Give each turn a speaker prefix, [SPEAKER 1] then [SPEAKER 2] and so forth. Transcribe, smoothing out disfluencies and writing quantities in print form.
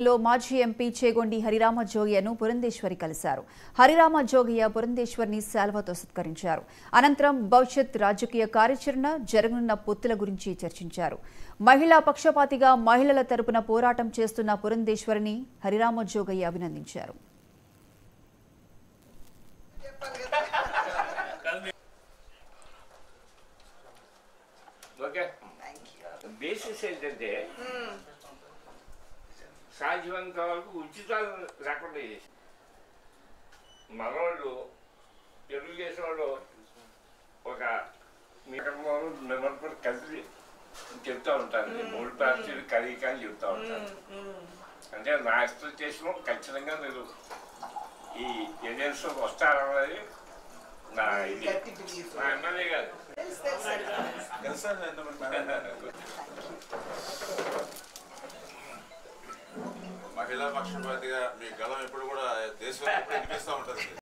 [SPEAKER 1] లో మాజీ ఎంపీ చేగొండి హరిరామ జోగయ్యను పురంధేశ్వరి కలిశారు. హరిరామ జోగయ్య పురంధేశ్వరిని శాల్వాతో సత్కరించారు. అనంతరం భవిష్యత్ రాజకీయ కార్యాచరణ, జరగనున్న పొత్తుల గురించి చర్చించారు. మహిళా పక్షపాతిగా మహిళల తరపున పోరాటం చేస్తున్న పురంధేశ్వరిని హరిరామ జోగయ్య అభినందించారు.
[SPEAKER 2] సాధ్యమైనంత వరకు ఉచితాలు లేకుండా చేసి మనవాళ్ళు తెలుగుదేశం వాళ్ళు ఒక మిమ్మల్ని కలిసి చెప్తూ ఉంటారు. 3 పార్టీలు కలిగి కానీ చెప్తూ ఉంటారు. అంటే నా ఎక్స్పెక్టేషన్ ఖచ్చితంగా మీరు ఈ ఏజెన్సీ వస్తారన్నది నా ఇది. మా ఎమ్మెల్యే గారు
[SPEAKER 3] మహిళా పక్షపాతిగా మీ గళం ఎప్పుడు కూడా దేశంలో వినిపిస్తూ ఉంటుంది.